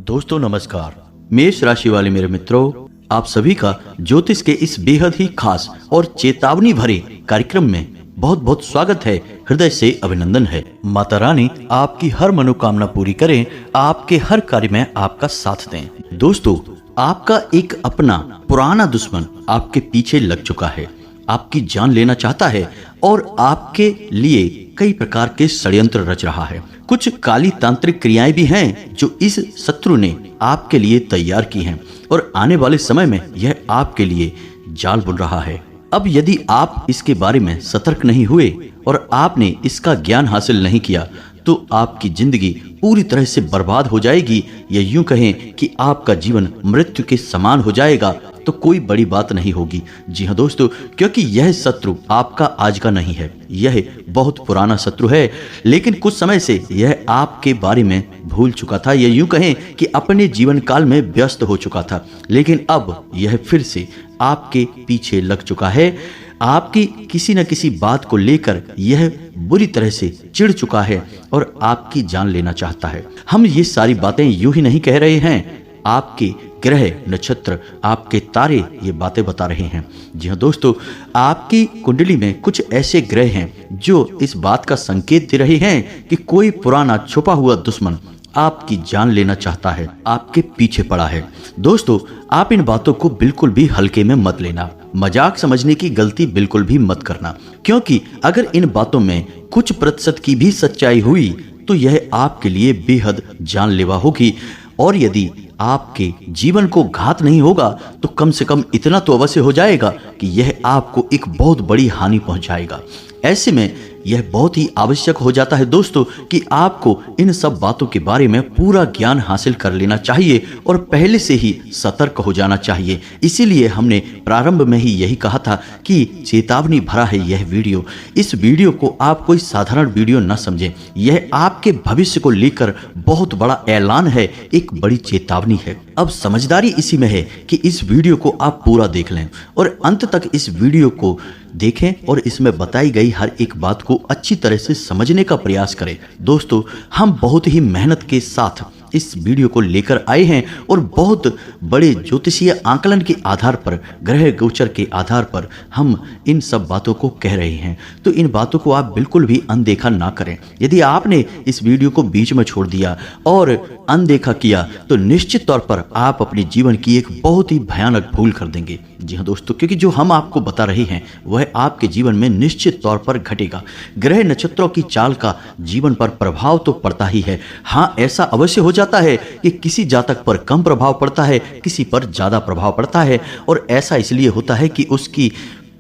दोस्तों नमस्कार। मेष राशि वाले मेरे मित्रों, आप सभी का ज्योतिष के इस बेहद ही खास और चेतावनी भरे कार्यक्रम में बहुत बहुत स्वागत है। हृदय से अभिनंदन है। माता रानी आपकी हर मनोकामना पूरी करें, आपके हर कार्य में आपका साथ दें। दोस्तों, आपका एक अपना पुराना दुश्मन आपके पीछे लग चुका है, आपकी जान लेना चाहता है और आपके लिए कई प्रकार के षड्यंत्र रच रहा है। कुछ काली तांत्रिक क्रियाएं भी हैं जो इस शत्रु ने आपके लिए तैयार की हैं और आने वाले समय में यह आपके लिए जाल बुन रहा है। अब यदि आप इसके बारे में सतर्क नहीं हुए और आपने इसका ज्ञान हासिल नहीं किया तो आपकी जिंदगी पूरी तरह से बर्बाद हो जाएगी, या यूं कहें कि आपका जीवन मृत्यु के समान हो जाएगा तो कोई बड़ी बात नहीं होगी। जी हाँ दोस्तों, क्योंकि यह शत्रु आपका आज का नहीं है, यह बहुत पुराना शत्रु है, लेकिन कुछ समय से यह आपके बारे में भूल चुका था, या यूं कहें कि अपने जीवन काल में व्यस्त हो चुका था, लेकिन अब यह फिर से आपके पीछे लग चुका है। आपकी किसी न किसी बात को लेकर यह बुरी तरह से चिढ़ चुका है और आपकी जान लेना चाहता है। हम ये सारी बातें यूं ही नहीं कह रहे हैं, आपके ग्रह नक्षत्र, आपके तारे ये बातें बता रहे हैं। जी हाँ दोस्तों, आपकी कुंडली में कुछ ऐसे ग्रह हैं जो इस बात का संकेत दे रहे हैं कि कोई पुराना छुपा हुआ दुश्मन आपकी जान लेना चाहता है, आपके पीछे पड़ा है। दोस्तों, आप इन बातों को बिल्कुल भी हल्के में मत लेना, मजाक समझने की गलती बिल्कुल भी मत करना, क्योंकि अगर इन बातों में कुछ प्रतिशत की भी सच्चाई हुई तो यह आपके लिए बेहद जानलेवा होगी। और यदि आपके जीवन को घात नहीं होगा तो कम से कम इतना तो अवश्य हो जाएगा कि यह आपको एक बहुत बड़ी हानि पहुंचाएगा। ऐसे में यह बहुत ही आवश्यक हो जाता है दोस्तों कि आपको इन सब बातों के बारे में पूरा ज्ञान हासिल कर लेना चाहिए और पहले से ही सतर्क हो जाना चाहिए। इसीलिए हमने प्रारंभ में ही यही कहा था कि चेतावनी भरा है यह वीडियो। इस वीडियो को आप कोई साधारण वीडियो न समझें, यह आपके भविष्य को लेकर बहुत बड़ा ऐलान है, एक बड़ी चेतावनी है। अब समझदारी इसी में है कि इस वीडियो को आप पूरा देख लें और अंत तक इस वीडियो को देखें और इसमें बताई गई हर एक बात को अच्छी तरह से समझने का प्रयास करें। दोस्तों, हम बहुत ही मेहनत के साथ इस वीडियो को लेकर आए हैं और बहुत बड़े ज्योतिषीय आकलन के आधार पर, ग्रह गोचर के आधार पर हम इन सब बातों को कह रहे हैं। तो इन बातों को आप बिल्कुल भी अनदेखा ना करें। यदि आपने इस वीडियो को बीच में छोड़ दिया और अनदेखा किया तो निश्चित तौर पर आप अपने जीवन की एक बहुत ही भयानक भूल कर देंगे। जी हाँ दोस्तों, क्योंकि जो हम आपको बता रहे हैं वह आपके जीवन में निश्चित तौर पर घटेगा। ग्रह नक्षत्रों की चाल का जीवन पर प्रभाव तो पड़ता ही है। हाँ, ऐसा अवश्य हो जाता है कि किसी जातक पर कम प्रभाव पड़ता है, किसी पर ज्यादा प्रभाव पड़ता है, और ऐसा इसलिए होता है कि उसकी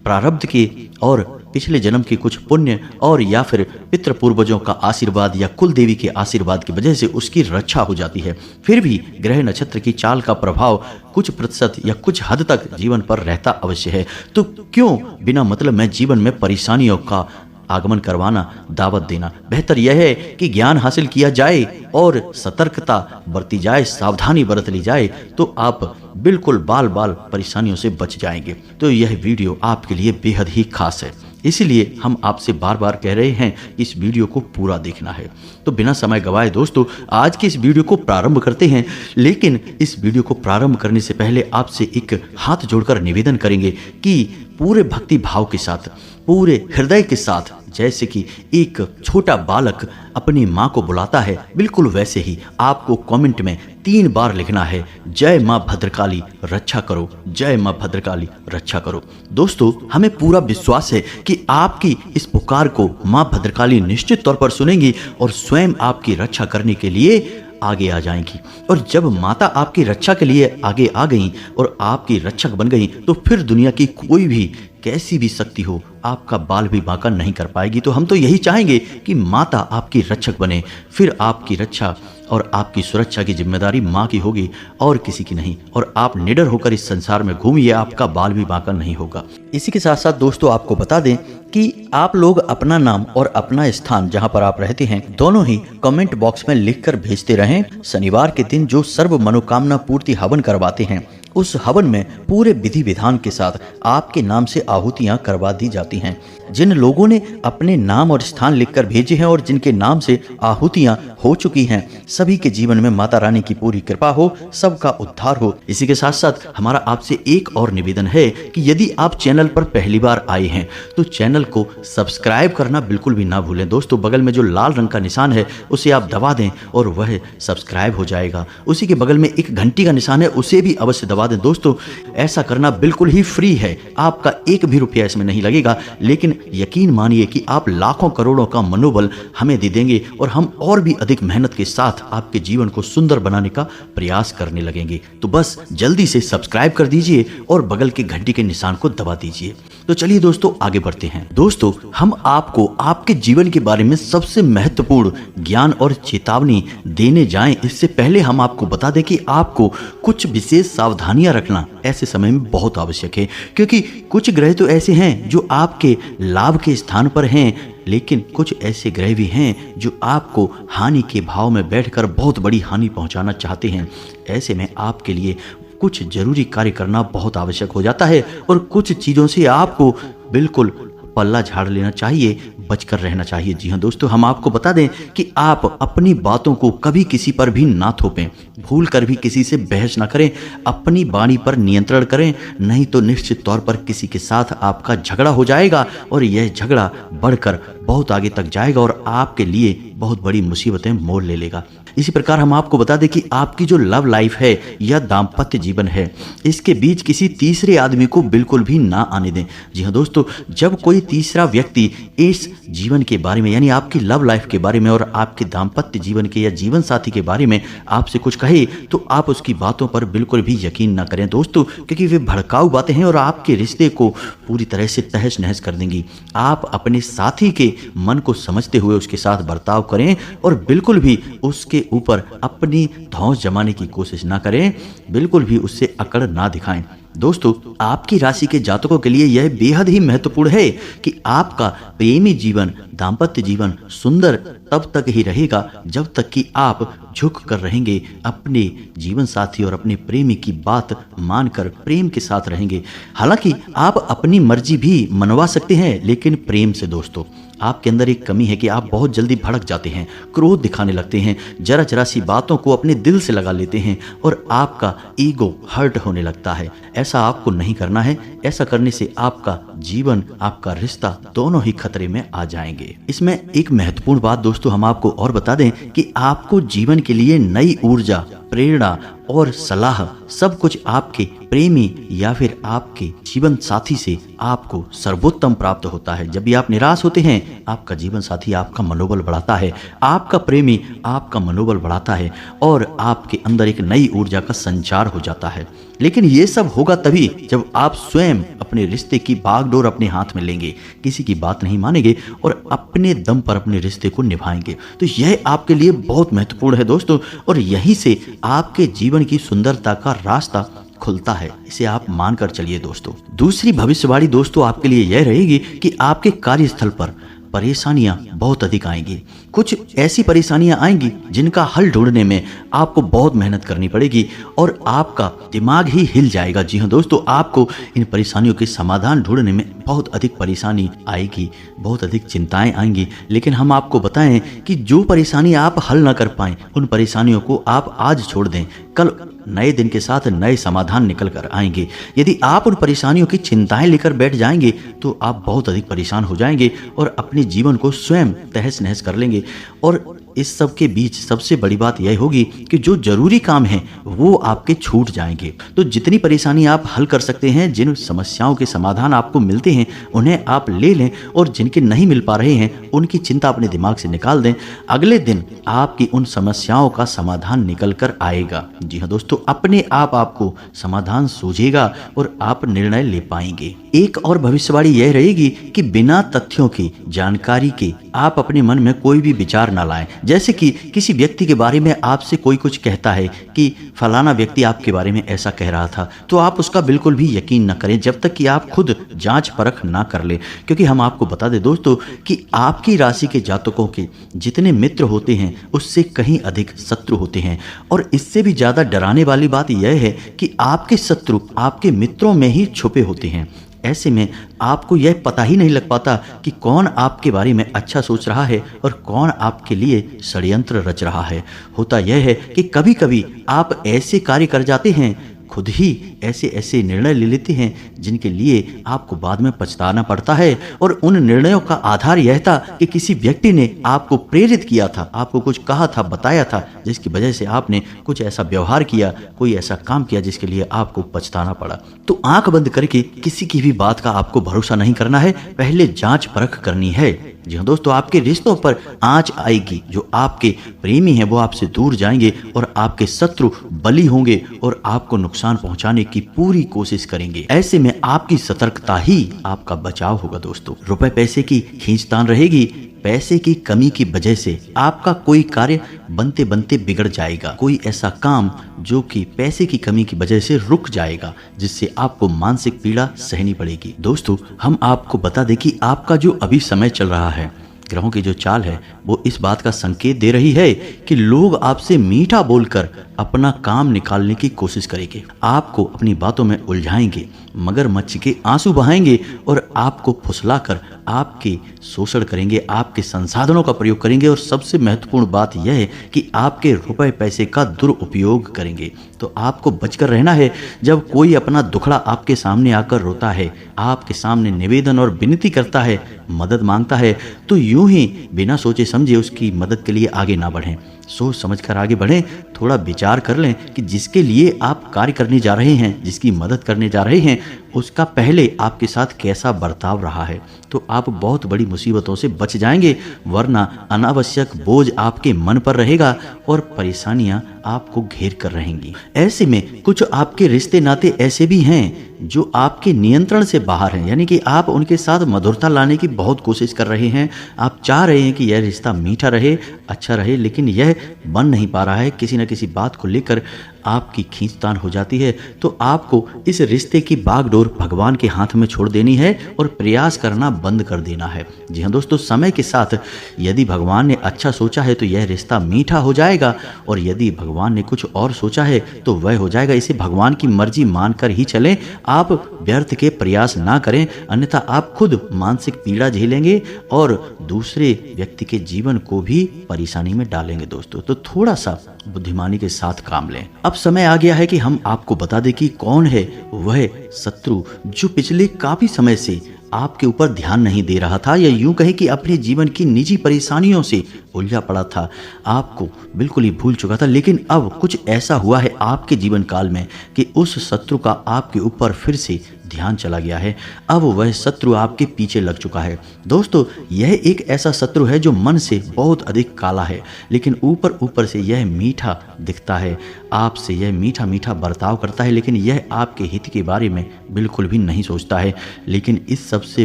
प्रारब्ध के और पिछले जन्म के कुछ पुण्य और या फिर पितृ पूर्वजों का आशीर्वाद या कुल देवी के आशीर्वाद की वजह से उसकी रक्षा हो जाती है। फिर भी ग्रह नक्षत्र की चाल का प्रभाव कुछ प्रतिशत या कुछ हद तक जीवन पर रहता अवश्य है। तो क्यों बिना मतलब में जीवन में परेशानियों का आगमन करवाना, दावत देना। बेहतर यह है कि ज्ञान हासिल किया जाए और सतर्कता बरती जाए, सावधानी बरत ली जाए, तो आप बिल्कुल बाल बाल परेशानियों से बच जाएंगे। तो यह वीडियो आपके लिए बेहद ही खास है, इसीलिए हम आपसे बार बार कह रहे हैं इस वीडियो को पूरा देखना है। तो बिना समय गवाए दोस्तों, आज के इस वीडियो को प्रारंभ करते हैं। लेकिन इस वीडियो को प्रारंभ करने से पहले आपसे एक हाथ जोड़कर निवेदन करेंगे कि पूरे भक्ति भाव के साथ, पूरे हृदय के साथ, जैसे कि एक छोटा बालक अपनी माँ को बुलाता है, बिल्कुल वैसे ही आपको कमेंट में 3 बार लिखना है, जय माँ भद्रकाली रक्षा करो, जय माँ भद्रकाली रक्षा करो। दोस्तों, हमें पूरा विश्वास है कि आपकी इस पुकार को माँ भद्रकाली निश्चित तौर पर सुनेंगी और स्वयं आपकी रक्षा करने के लिए आगे आ जाएंगी। और जब माता आपकी रक्षा के लिए आगे आ गई और आपकी रक्षक बन गई तो फिर दुनिया की कोई भी कैसी भी शक्ति हो आपका बाल भी बांका नहीं कर पाएगी। तो हम तो यही चाहेंगे कि माता आपकी रक्षक बने, फिर आपकी रक्षा और आपकी सुरक्षा की जिम्मेदारी माँ की होगी और किसी की नहीं, और आप निडर होकर इस संसार में घूमिए, आपका बाल भी बांका नहीं होगा। इसी के साथ साथ दोस्तों, आपको बता दें कि आप लोग अपना नाम और अपना स्थान जहां पर आप रहते हैं दोनों ही कमेंट बॉक्स में लिखकर भेजते रहें। शनिवार के दिन जो सर्व मनोकामना पूर्ति हवन करवाते हैं उस हवन में पूरे विधि विधान के साथ आपके नाम से आहुतियां करवा दी जाती हैं। जिन लोगों ने अपने नाम और स्थान लिखकर भेजे हैं और जिनके नाम से आहुतियां हो चुकी हैं, सभी के जीवन में माता रानी की पूरी कृपा हो, सबका उद्धार हो। इसी के साथ साथ हमारा आपसे एक और निवेदन है कि यदि आप चैनल पर पहली बार आए हैं तो चैनल को सब्सक्राइब करना बिल्कुल भी ना भूलें। दोस्तों, बगल में जो लाल रंग का निशान है उसे आप दबा दें और वह सब्सक्राइब हो जाएगा। उसी के बगल में एक घंटी का निशान है, उसे भी अवश्य दबा दें। दोस्तों, ऐसा करना बिल्कुल ही फ्री है, आपका एक भी रुपया इसमें नहीं लगेगा, लेकिन यकीन मानिए कि आप लाखों करोड़ों का मनोबल हमें दे देंगे और हम और भी अधिक मेहनत के साथ आपके जीवन को सुंदर बनाने का प्रयास करने लगेंगे। तो बस जल्दी से सब्सक्राइब कर दीजिए और बगल के घंटी के निशान को दबा दीजिए। तो चलिए दोस्तों, आगे बढ़ते हैं। दोस्तों, हम आपको आपके जीवन के बारे में सबसे महत्वपूर्ण ज्ञान और चेतावनी देने जाएं, इससे पहले हम आपको बता दें कि आपको कुछ विशेष सावधानियां रखना ऐसे समय में बहुत आवश्यक है, क्योंकि कुछ ग्रह तो ऐसे हैं जो आपके लाभ के स्थान पर हैं, लेकिन कुछ ऐसे ग्रह भी हैं जो आपको हानि के भाव में बैठकर बहुत बड़ी हानि पहुंचाना चाहते हैं। ऐसे में आपके लिए कुछ जरूरी कार्य करना बहुत आवश्यक हो जाता है और कुछ चीज़ों से आपको बिल्कुल पल्ला झाड़ लेना चाहिए, बचकर रहना चाहिए। जी हाँ दोस्तों, हम आपको बता दें कि आप अपनी बातों को कभी किसी पर भी ना थोपें, भूल कर भी किसी से बहस ना करें, अपनी वाणी पर नियंत्रण करें, नहीं तो निश्चित तौर पर किसी के साथ आपका झगड़ा हो जाएगा और यह झगड़ा बढ़कर बहुत आगे तक जाएगा और आपके लिए बहुत बड़ी मुसीबतें मोल ले लेगा। इसी प्रकार हम आपको बता दें कि आपकी जो लव लाइफ है या दाम्पत्य जीवन है, इसके बीच किसी तीसरे आदमी को बिल्कुल भी ना आने दें। जी हाँ दोस्तों, जब कोई तीसरा व्यक्ति इस जीवन के बारे में, यानी आपकी लव लाइफ के बारे में और आपके दाम्पत्य जीवन के या जीवन साथी के बारे में आपसे कुछ कहे, तो आप उसकी बातों पर बिल्कुल भी यकीन ना करें दोस्तों, क्योंकि वे भड़काऊ बातें हैं और आपके रिश्ते को पूरी तरह से तहस नहस कर देंगी। आप अपने साथी के मन को समझते हुए उसके साथ बर्ताव करें और बिल्कुल भी उसके ऊपर अपनी धौंस जमाने की कोशिश ना करें, बिल्कुल भी उससे अकड़ ना दिखाएं। दोस्तों, आपकी राशि के जातकों के लिए यह बेहद ही महत्वपूर्ण है कि आपका प्रेमी जीवन, दाम्पत्य जीवन सुंदर तब तक ही रहेगा जब तक कि आप झुक कर रहेंगे, अपने जीवन साथी और अपने प्रेमी की बात मानकर प्रेम के साथ रहेंगे। हालांकि आप अपनी मर्जी भी मनवा सकते हैं, लेकिन प्रेम से। दोस्तों, आपके अंदर एक कमी है कि आप बहुत जल्दी भड़क जाते हैं, क्रोध दिखाने लगते हैं, जरा जरा सी बातों को अपने दिल से लगा लेते हैं और आपका ईगो हर्ट होने लगता है। ऐसा आपको नहीं करना है। ऐसा करने से आपका जीवन, आपका रिश्ता दोनों ही खतरे में आ जाएंगे। इसमें एक महत्वपूर्ण बात दोस्तों हम आपको और बता दें कि आपको जीवन के लिए नई ऊर्जा, प्रेरणा और सलाह सब कुछ आपके प्रेमी या फिर आपके जीवन साथी से आपको सर्वोत्तम प्राप्त होता है। जब भी आप निराश होते हैं, आपका जीवन साथी आपका मनोबल बढ़ाता है, आपका प्रेमी आपका मनोबल बढ़ाता है और आपके अंदर एक नई ऊर्जा का संचार हो जाता है। लेकिन ये सब होगा तभी जब आप स्वयं अपने रिश्ते की बागडोर अपने हाथ में लेंगे, किसी की बात नहीं मानेंगे और अपने दम पर अपने रिश्ते को निभाएंगे। तो यह आपके लिए बहुत महत्वपूर्ण है दोस्तों, और यहीं से आपके जीवन की सुंदरता का रास्ता खुलता है। इसे आप मानकर चलिए दोस्तों। दूसरी भविष्यवाणी दोस्तों आपके लिए यह रहेगी कि आपके कार्यस्थल पर परेशानियां बहुत अधिक आएंगी। कुछ ऐसी परेशानियां आएंगी जिनका हल ढूंढने में आपको बहुत मेहनत करनी पड़ेगी और आपका दिमाग ही हिल जाएगा। जी हाँ दोस्तों, आपको इन परेशानियों के समाधान ढूंढने में बहुत अधिक परेशानी आएगी, बहुत अधिक चिंताएं आएंगी। लेकिन हम आपको बताएं कि जो परेशानी आप हल ना कर पाएं, उन परेशानियों को आप आज छोड़ दें, कल नए दिन के साथ नए समाधान निकल कर आएंगे। यदि आप उन परेशानियों की चिंताएं लेकर बैठ जाएंगे तो आप बहुत अधिक परेशान हो जाएंगे और अपने जीवन को स्वयं तहस नहस कर लेंगे। और इस सब के बीच सबसे बड़ी बात यह होगी कि जो जरूरी काम है वो आपके छूट जाएंगे। तो जितनी परेशानी आप हल कर सकते हैं, जिन समस्याओं के समाधान आपको मिलते हैं, उन्हें आप ले लें और जिनके नहीं मिल पा रहे हैं उनकी चिंता अपने दिमाग से निकाल दें। अगले दिन आपकी उन समस्याओं का समाधान निकल कर आएगा। जी हाँ दोस्तों, अपने आप आपको समाधान सूझेगा और आप निर्णय ले पाएंगे। एक और भविष्यवाणी यह रहेगी कि बिना तथ्यों की जानकारी के आप अपने मन में कोई भी विचार ना लाएं। जैसे कि किसी व्यक्ति के बारे में आपसे कोई कुछ कहता है कि फलाना व्यक्ति आपके बारे में ऐसा कह रहा था, तो आप उसका बिल्कुल भी यकीन न करें जब तक कि आप खुद जांच परख ना कर ले। क्योंकि हम आपको बता दें दोस्तों कि आपकी राशि के जातकों के जितने मित्र होते हैं उससे कहीं अधिक शत्रु होते हैं। और इससे भी ज़्यादा डराने वाली बात यह है कि आपके शत्रु आपके मित्रों में ही छुपे होते हैं। ऐसे में आपको यह पता ही नहीं लग पाता कि कौन आपके बारे में अच्छा सोच रहा है और कौन आपके लिए षड्यंत्र रच रहा है। होता यह है कि कभी कभी आप ऐसे कार्य कर जाते हैं, खुद ही ऐसे ऐसे निर्णय ले लेते हैं जिनके लिए आपको बाद में पछताना पड़ता है। और उन निर्णयों का आधार यह था कि किसी व्यक्ति ने आपको प्रेरित किया था, आपको कुछ कहा था, बताया था, जिसकी वजह से आपने कुछ ऐसा व्यवहार किया, कोई ऐसा काम किया जिसके लिए आपको पछताना पड़ा। तो आंख बंद करके किसी की भी बात का आपको भरोसा नहीं करना है, पहले जांच परख करनी है। जी हाँ दोस्तों, आपके रिश्तों पर आंच आएगी, जो आपके प्रेमी हैं वो आपसे दूर जाएंगे और आपके शत्रु बली होंगे और आपको नुकसान पहुंचाने की पूरी कोशिश करेंगे। ऐसे में आपकी सतर्कता ही आपका बचाव होगा दोस्तों। रुपए पैसे की खींचतान रहेगी, पैसे की कमी की वजह से आपका कोई कार्य बनते बनते बिगड़ जाएगा, कोई ऐसा काम जो कि पैसे की कमी की वजह से रुक जाएगा, जिससे आपको मानसिक पीड़ा सहनी पड़ेगी। दोस्तों, हम आपको बता दें कि आपका जो अभी समय चल रहा है, ग्रहों की जो चाल है वो इस बात का संकेत दे रही है कि लोग आपसे मीठा बोलकर अपना काम निकालने की कोशिश करेंगे, आपको अपनी बातों में उलझाएंगे, मगरमच्छ के आंसू बहाएंगे और आपको फुसलाकर आपके शोषण करेंगे, आपके संसाधनों का प्रयोग करेंगे और सबसे महत्वपूर्ण बात यह है कि आपके रुपए पैसे का दुरुपयोग करेंगे। तो आपको बचकर रहना है। जब कोई अपना दुखड़ा आपके सामने आकर रोता है, आपके सामने निवेदन और विनती करता है, मदद मांगता है, तो यूं ही बिना सोचे समझे उसकी मदद के लिए आगे ना बढ़ें, सोच समझकर आगे बढ़ें। थोड़ा विचार कर लें कि जिसके लिए आप कार्य करने जा रहे हैं, जिसकी मदद करने जा रहे हैं, उसका पहले आपके साथ कैसा बर्ताव रहा है, तो आप बहुत बड़ी मुसीबतों से बच जाएंगे। वरना अनावश्यक बोझ आपके मन पर रहेगा और परेशानियां आपको घेर कर रहेंगी। ऐसे में कुछ आपके रिश्ते नाते ऐसे भी हैं जो आपके नियंत्रण से बाहर हैं, यानी कि आप उनके साथ मधुरता लाने की बहुत कोशिश कर रहे हैं। आप चाह रहे हैं कि यह रिश्ता मीठा रहे, अच्छा रहे, लेकिन यह बन नहीं पा रहा है। किसी न किसी बात को लेकर आपकी खींचतान हो जाती है। तो आपको इस रिश्ते की बागडोर भगवान के हाथ में छोड़ देनी है और प्रयास करना बंद कर देना है। जी हाँ दोस्तों, समय के साथ यदि भगवान ने अच्छा सोचा है तो यह रिश्ता मीठा हो जाएगा, और यदि भगवान ने कुछ और सोचा है तो वह हो जाएगा। इसे भगवान की मर्जी मानकर ही चलें, आप व्यर्थ के प्रयास ना करें, अन्यथा आप खुद मानसिक पीड़ा झेलेंगे और दूसरे व्यक्ति के जीवन को भी परेशानी में डालेंगे दोस्तों। तो थोड़ा सा बुद्धिमानी के साथ काम लें। अब समय आ गया है कि हम आपको बता दें कि कौन है वह शत्रु जो पिछले काफी समय से आपके ऊपर ध्यान नहीं दे रहा था, या यूं कहें कि अपने जीवन की निजी परेशानियों से उलझा पड़ा था, आपको बिल्कुल ही भूल चुका था। लेकिन अब कुछ ऐसा हुआ है आपके जीवन काल में कि उस शत्रु का आपके ऊपर फिर से ध्यान चला गया है। अब वह शत्रु आपके पीछे लग चुका है। दोस्तों, यह एक ऐसा शत्रु है जो मन से बहुत अधिक काला है, लेकिन ऊपर ऊपर से यह मीठा दिखता है, आपसे यह मीठा मीठा बर्ताव करता है, लेकिन यह आपके हित के बारे में बिल्कुल भी नहीं सोचता है। लेकिन इस सबसे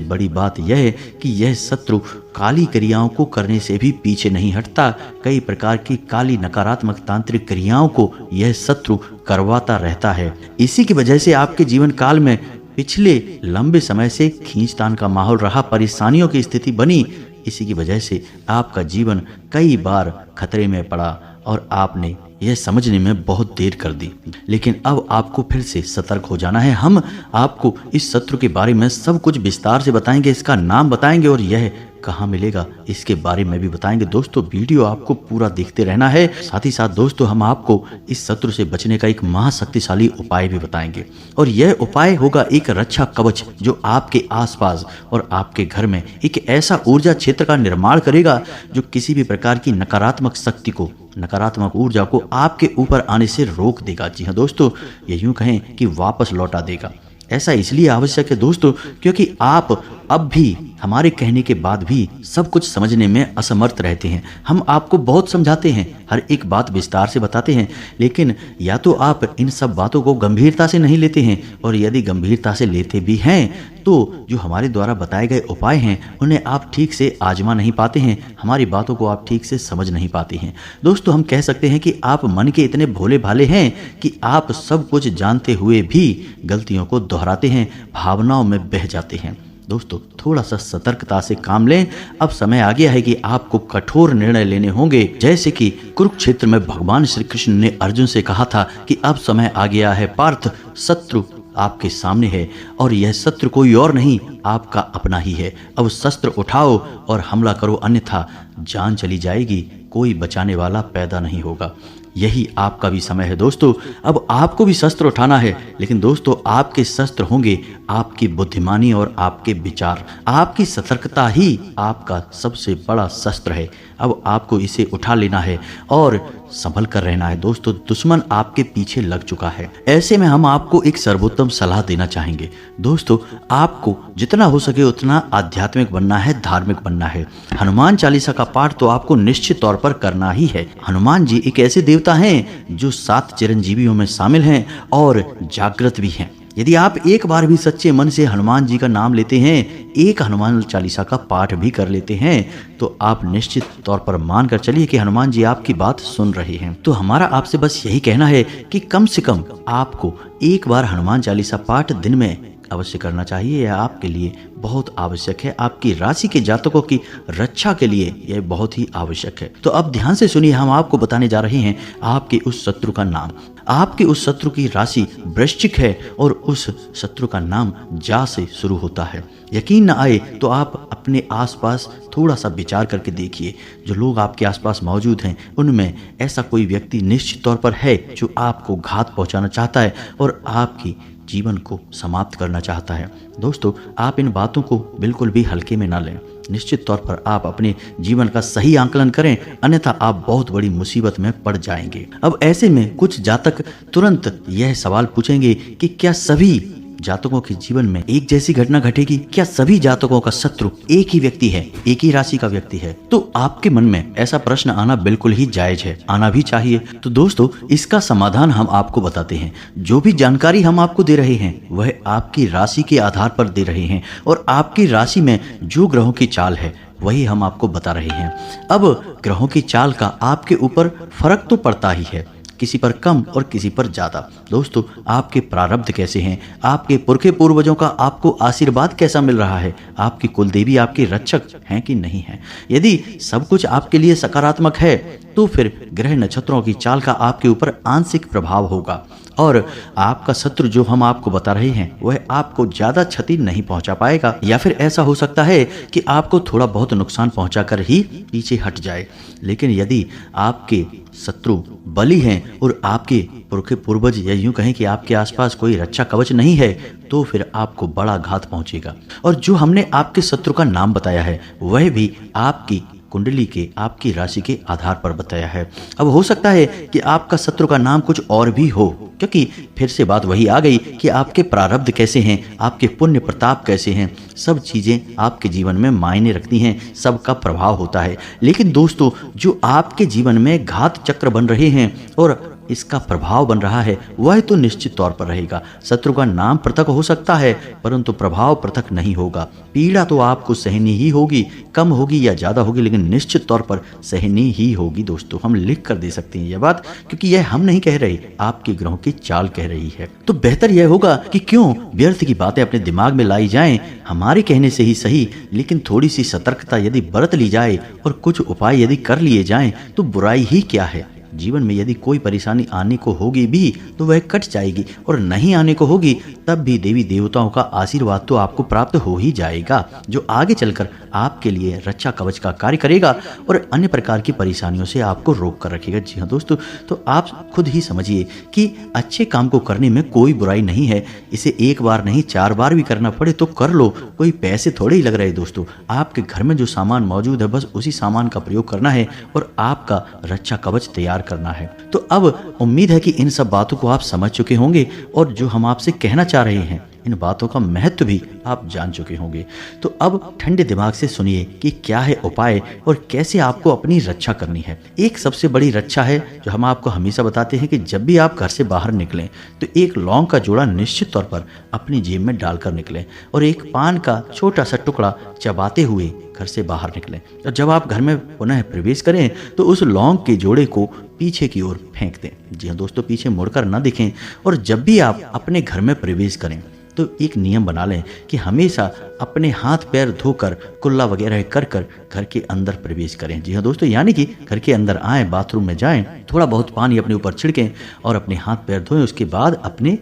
बड़ी बात यह है कि यह शत्रु काली क्रियाओं को करने से भी पीछे नहीं हटता। कई प्रकार की काली नकारात्मक तांत्रिक क्रियाओं को यह शत्रु करवाता रहता है। इसी की वजह से आपके जीवन काल में पिछले लंबे समय से खींचतान का माहौल रहा, परेशानियों की स्थिति बनी। इसी की वजह से आपका जीवन कई बार खतरे में पड़ा और आपने यह समझने में बहुत देर कर दी। लेकिन अब आपको फिर से सतर्क हो जाना है। हम आपको इस शत्रु के बारे में सब कुछ विस्तार से बताएंगे, इसका नाम बताएंगे और यह कहाँ मिलेगा इसके बारे में भी बताएंगे। दोस्तों, वीडियो आपको पूरा देखते रहना है। साथ ही साथ दोस्तों, हम आपको इस शत्रु से बचने का एक महाशक्तिशाली उपाय भी बताएंगे, और यह उपाय होगा एक रक्षा कवच जो आपके आसपास और आपके घर में एक ऐसा ऊर्जा क्षेत्र का निर्माण करेगा जो किसी भी प्रकार की नकारात्मक शक्ति को, नकारात्मक ऊर्जा को आपके ऊपर आने से रोक देगा। जी हाँ दोस्तों, ये यूं कहें कि वापस लौटा देगा। ऐसा इसलिए आवश्यक है दोस्तों क्योंकि आप अब भी हमारे कहने के बाद भी सब कुछ समझने में असमर्थ रहते हैं। हम आपको बहुत समझाते हैं, हर एक बात विस्तार से बताते हैं, लेकिन या तो आप इन सब बातों को गंभीरता से नहीं लेते हैं, और यदि गंभीरता से लेते भी हैं तो जो हमारे द्वारा बताए गए उपाय हैं उन्हें आप ठीक से आजमा नहीं पाते हैं, हमारी बातों को आप ठीक से समझ नहीं पाते हैं। दोस्तों, हम कह सकते हैं कि आप मन के इतने भोले भाले हैं कि आप सब कुछ जानते हुए भी गलतियों को दोहराते हैं, भावनाओं में बह जाते हैं। दोस्तों, थोड़ा सा सतर्कता से काम लें। अब समय आ गया है कि आपको कठोर निर्णय लेने होंगे, जैसे कि कुरुक्षेत्र में भगवान श्री कृष्ण ने अर्जुन से कहा था कि अब समय आ गया है पार्थ, शत्रु आपके सामने है और यह शत्रु कोई और नहीं, आपका अपना ही है। अब शस्त्र उठाओ और हमला करो, अन्यथा जान चली जाएगी, कोई बचाने वाला पैदा नहीं होगा। यही आपका भी समय है दोस्तों। अब आपको भी शस्त्र उठाना है, लेकिन दोस्तों आपके शस्त्र होंगे आपकी बुद्धिमानी और आपके विचार। आपकी सतर्कता ही आपका सबसे बड़ा शस्त्र है। अब आपको इसे उठा लेना है और संभल कर रहना है। दोस्तों, दुश्मन आपके पीछे लग चुका है। ऐसे में हम आपको एक सर्वोत्तम सलाह देना चाहेंगे। दोस्तों, आपको जितना हो सके उतना आध्यात्मिक बनना है, धार्मिक बनना है। हनुमान चालीसा का पाठ तो आपको निश्चित तौर पर करना ही है। हनुमान जी एक ऐसे देवता हैं जो 7 चिरंजीवियों में शामिल हैं और जागृत भी हैं। यदि आप एक बार भी सच्चे मन से हनुमान जी का नाम लेते हैं, एक हनुमान चालीसा का पाठ भी कर लेते हैं, तो आप निश्चित तौर पर मान कर चलिए कि हनुमान जी आपकी बात सुन रहे हैं। तो हमारा आपसे बस यही कहना है कि कम से कम आपको एक बार हनुमान चालीसा पाठ दिन में अवश्य करना चाहिए। यह आपके लिए बहुत आवश्यक है, आपकी राशि के जातकों की रक्षा के लिए यह बहुत ही आवश्यक है। तो अब ध्यान से सुनिए, हम आपको बताने जा रहे हैं आपके उस शत्रु का नाम। आपके उस शत्रु की राशि वृश्चिक है और उस शत्रु का नाम जा से शुरू होता है। यकीन न आए तो आप अपने आसपास थोड़ा सा विचार करके देखिए, जो लोग आपके आसपास मौजूद हैं उनमें ऐसा कोई व्यक्ति निश्चित तौर पर है जो आपको घात पहुंचाना चाहता है और आपकी जीवन को समाप्त करना चाहता है। दोस्तों, आप इन बातों को बिल्कुल भी हल्के में ना लें। निश्चित तौर पर आप अपने जीवन का सही आकलन करें, अन्यथा आप बहुत बड़ी मुसीबत में पड़ जाएंगे। अब ऐसे में कुछ जातक तुरंत यह सवाल पूछेंगे कि क्या सभी जातकों के जीवन में एक जैसी घटना घटेगी? क्या सभी जातकों का शत्रु एक ही व्यक्ति है, एक ही राशि का व्यक्ति है? तो आपके मन में ऐसा प्रश्न आना बिल्कुल ही जायज है, आना भी चाहिए। तो दोस्तों, इसका समाधान हम आपको बताते हैं। जो भी जानकारी हम आपको दे रहे हैं वह आपकी राशि के आधार पर दे रहे हैं, और आपकी राशि में जो ग्रहों की चाल है वही हम आपको बता रहे हैं। अब ग्रहों की चाल का आपके ऊपर फर्क तो पड़ता ही है, किसी पर कम और किसी पर ज्यादा। दोस्तों, आपके प्रारब्ध कैसे हैं, आपके पुरखे पूर्वजों का आपको आशीर्वाद कैसा मिल रहा है, आपकी कुलदेवी आपके रक्षक हैं कि नहीं है। यदि सब कुछ आपके लिए सकारात्मक है तो फिर ग्रह नक्षत्रों की चाल का आपके ऊपर आंशिक प्रभाव होगा, और आपका शत्रु जो हम आपको बता रहे हैं वह आपको ज्यादा क्षति नहीं पहुंचा पाएगा, या फिर ऐसा हो सकता है कि आपको थोड़ा बहुत नुकसान पहुंचाकर ही पीछे हट जाए। लेकिन यदि आपके शत्रु बली हैं और आपके पुरखे पूर्वज, या यूं कहें कि आपके आसपास कोई रक्षा कवच नहीं है, तो फिर आपको बड़ा घात पहुंचेगा। और जो हमने आपके शत्रु का नाम बताया है वह भी आपकी कुंडली के, आपकी राशि के आधार पर बताया है। अब हो सकता है कि आपका शत्रु का नाम कुछ और भी हो, क्योंकि फिर से बात वही आ गई कि आपके प्रारब्ध कैसे हैं, आपके पुण्य प्रताप कैसे हैं। सब चीजें आपके जीवन में मायने रखती हैं, सबका प्रभाव होता है। लेकिन दोस्तों, जो आपके जीवन में घात चक्र बन रहे हैं और इसका प्रभाव बन रहा है वह तो निश्चित तौर पर रहेगा। शत्रु का नाम पृथक हो सकता है परंतु प्रभाव पृथक नहीं होगा। पीड़ा तो आपको सहनी ही होगी, कम होगी या ज्यादा होगी, लेकिन निश्चित तौर पर सहनी ही होगी। दोस्तों, हम लिख कर दे सकते हैं यह बात, क्योंकि यह हम नहीं कह रहे, आपके ग्रहों की चाल कह रही है। तो बेहतर यह होगा कि क्यों व्यर्थ की बातें अपने दिमाग में लाई जाएं, हमारे कहने से ही सही, लेकिन थोड़ी सी सतर्कता यदि बरत ली जाए और कुछ उपाय यदि कर लिए जाएं तो बुराई ही क्या है। जीवन में यदि कोई परेशानी आने को होगी भी तो वह कट जाएगी, और नहीं आने को होगी तब भी देवी देवताओं का आशीर्वाद तो आपको प्राप्त हो ही जाएगा, जो आगे चलकर आपके लिए रक्षा कवच का कार्य करेगा और अन्य प्रकार की परेशानियों से आपको रोक कर रखेगा। जी हाँ दोस्तों, तो आप खुद ही समझिए कि अच्छे काम को करने में कोई बुराई नहीं है। इसे एक बार नहीं 4 बार भी करना पड़े तो कर लो, कोई पैसे थोड़े ही लग रहे। दोस्तों, आपके घर में जो सामान मौजूद है बस उसी सामान का प्रयोग करना है और आपका रक्षा कवच तैयार करना है। तो अब उम्मीद है कि इन सब बातों को आप समझ चुके होंगे, और जो हम आपसे कहना चाह रहे हैं इन बातों का महत्व भी आप जान चुके होंगे। तो अब ठंडे दिमाग से सुनिए कि क्या है उपाय और कैसे आपको अपनी रक्षा करनी है। एक सबसे बड़ी रक्षा है जो हम आपको हमेशा बताते हैं कि जब भी आप घर से बाहर निकलें तो एक लौंग का जोड़ा निश्चित तौर पर अपनी जेब में डालकर निकलें और एक पान का छोटा सा टुकड़ा चबाते हुए घर से बाहर निकलें। और जब आप घर में पुनः प्रवेश करें तो उस लौंग के जोड़े को पीछे की ओर फेंक दें। जी हाँ दोस्तों, पीछे मुड़कर ना दिखें। और जब भी आप अपने घर में प्रवेश करें तो एक नियम बना लें कि हमेशा अपने हाथ पैर धोकर कुल्ला वगैरह कर कर घर के अंदर प्रवेश करें। जी हाँ दोस्तों, यानी कि घर के अंदर आएँ, बाथरूम में जाएं, थोड़ा बहुत पानी अपने ऊपर छिड़कें और अपने हाथ पैर धोएं। उसके बाद अपने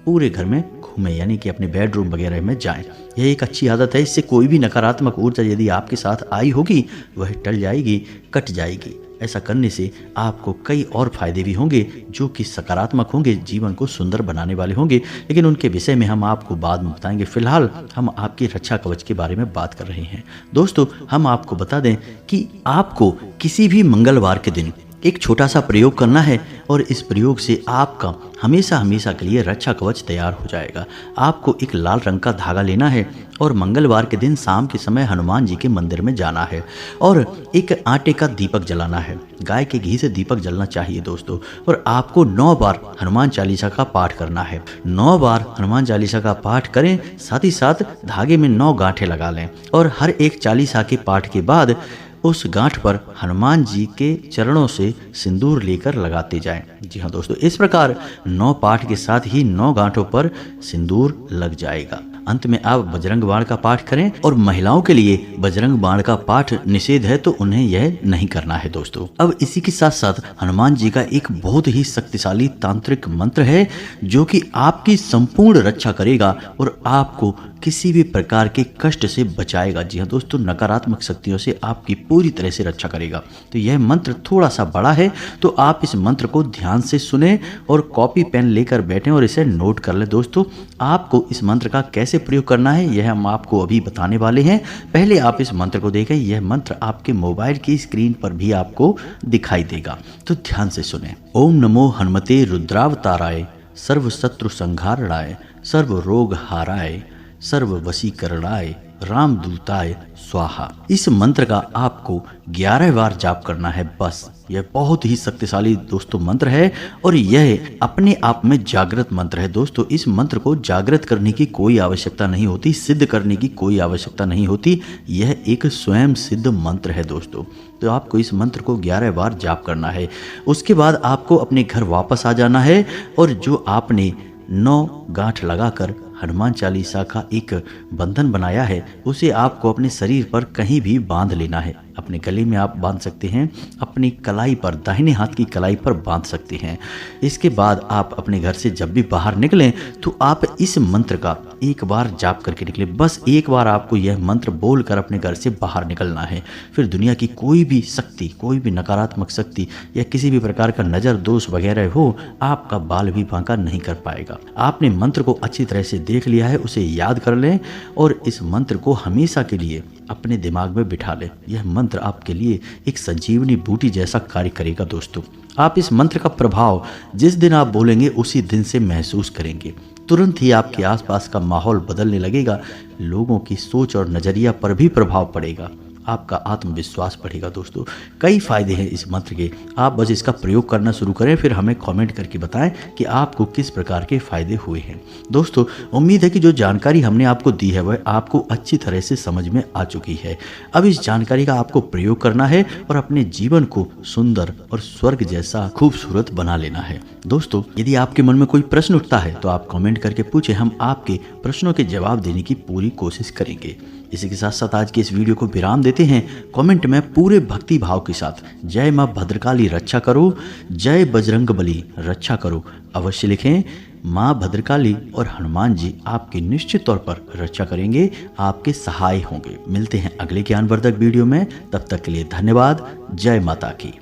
पूरे घर में घूमें, यानी कि अपने बेडरूम वगैरह में जाएं। यह एक अच्छी आदत है। इससे कोई भी नकारात्मक ऊर्जा यदि आपके साथ आई होगी वह टल जाएगी, कट जाएगी। ऐसा करने से आपको कई और फायदे भी होंगे जो कि सकारात्मक होंगे, जीवन को सुंदर बनाने वाले होंगे, लेकिन उनके विषय में हम आपको बाद में बताएंगे। फिलहाल हम आपकी रक्षा कवच के बारे में बात कर रहे हैं। दोस्तों, हम आपको बता दें कि आपको किसी भी मंगलवार के दिन एक छोटा सा प्रयोग करना है और इस प्रयोग से आपका हमेशा हमेशा के लिए रक्षा कवच तैयार हो जाएगा। आपको एक लाल रंग का धागा लेना है और मंगलवार के दिन शाम के समय हनुमान जी के मंदिर में जाना है और एक आटे का दीपक जलाना है। गाय के घी से दीपक जलना चाहिए दोस्तों। और आपको 9 बार हनुमान चालीसा का पाठ करना है। 9 बार हनुमान चालीसा का पाठ करें, साथ ही साथ धागे में 9 गांठें लगा लें और हर एक चालीसा के पाठ के बाद उस गांठ पर हनुमान जी के चरणों से सिंदूर लेकर लगाते जाएं। जी हाँ दोस्तों, इस प्रकार 9 पाठ के साथ ही 9 गांठों पर सिंदूर लग जाएगा। अंत में आप बजरंग बाण का पाठ करें। और महिलाओं के लिए बजरंग बाण का पाठ निषेध है तो उन्हें यह नहीं करना है दोस्तों। अब इसी के साथ साथ हनुमान जी का एक बहुत ही शक्तिशाली तांत्रिक मंत्र है जो कि आपकी संपूर्ण रक्षा करेगा और आपको किसी भी प्रकार के कष्ट से बचाएगा। जी हाँ दोस्तों, नकारात्मक शक्तियों से आपकी पूरी तरह से रक्षा करेगा। तो यह मंत्र थोड़ा सा बड़ा है तो आप इस मंत्र को ध्यान से सुने और कॉपी पेन लेकर बैठें और इसे नोट कर लें। दोस्तों, आपको इस मंत्र का कैसे प्रयोग करना है यह हम आपको अभी बताने वाले हैं। पहले आप इस मंत्र को देखें। यह मंत्र आपके मोबाइल की स्क्रीन पर भी आपको दिखाई देगा, तो ध्यान से सुने। ओम नमो हनुमते रुद्रावताराय, सर्व शत्रु संहारणाय, सर्व रोग हाराय, सर्व वशीकरणाय, रामदूताय स्वाहा। इस मंत्र का आपको 11 बार जाप करना है बस। यह बहुत ही शक्तिशाली दोस्तों मंत्र है और यह अपने आप में जागृत मंत्र है। दोस्तों, इस मंत्र को जागृत करने की कोई आवश्यकता नहीं होती, सिद्ध करने की कोई आवश्यकता नहीं होती। यह एक स्वयं सिद्ध मंत्र है दोस्तों। तो आपको इस मंत्र को 11 बार जाप करना है। उसके बाद आपको अपने घर वापस आ जाना है और जो आपने 9 गांठ लगाकर हनुमान चालीसा का एक बंधन बनाया है उसे आपको अपने शरीर पर कहीं भी बांध लेना है। अपने गले में आप बांध सकते हैं, अपनी कलाई पर, दाहिने हाथ की कलाई पर बांध सकते हैं। इसके बाद आप अपने घर से जब भी बाहर निकलें तो आप इस मंत्र का एक बार जाप करके निकले। बस एक बार आपको यह मंत्र बोलकर अपने घर से बाहर निकलना है। फिर दुनिया की कोई भी शक्ति, कोई भी नकारात्मक शक्ति या किसी भी प्रकार का नजर दोष वगैरह हो, आपका बाल भी बांका नहीं कर पाएगा। आपने मंत्र को अच्छी तरह से देख लिया है, उसे याद कर लें और इस मंत्र को हमेशा के लिए अपने दिमाग में बिठा लें। यह मंत्र आपके लिए एक संजीवनी बूटी जैसा कार्य करेगा दोस्तों। आप इस मंत्र का प्रभाव जिस दिन आप बोलेंगे उसी दिन से महसूस करेंगे। तुरंत ही आपके आसपास का माहौल बदलने लगेगा, लोगों की सोच और नजरिया पर भी प्रभाव पड़ेगा, आपका आत्मविश्वास बढ़ेगा दोस्तों। कई फायदे हैं इस मंत्र के। आप बस इसका प्रयोग करना शुरू करें, फिर हमें कमेंट करके बताएं कि आपको किस प्रकार के फायदे हुए हैं। दोस्तों, उम्मीद है कि जो जानकारी हमने आपको दी है वह आपको अच्छी तरह से समझ में आ चुकी है। अब इस जानकारी का आपको प्रयोग करना है और अपने जीवन को सुंदर और स्वर्ग जैसा खूबसूरत बना लेना है। दोस्तों, यदि आपके मन में कोई प्रश्न उठता है तो आप कमेंट करके पूछें, हम आपके प्रश्नों के जवाब देने की पूरी कोशिश करेंगे। इसी के साथ साथ आज के इस वीडियो को विराम देते हैं। कमेंट में पूरे भक्ति भाव के साथ जय मां भद्रकाली रक्षा करो, जय बजरंग बली रक्षा करो अवश्य लिखें। मां भद्रकाली और हनुमान जी आपकी निश्चित तौर पर रक्षा करेंगे, आपके सहाय होंगे। मिलते हैं अगले ज्ञानवर्धक वीडियो में, तब तक के लिए धन्यवाद। जय माता की।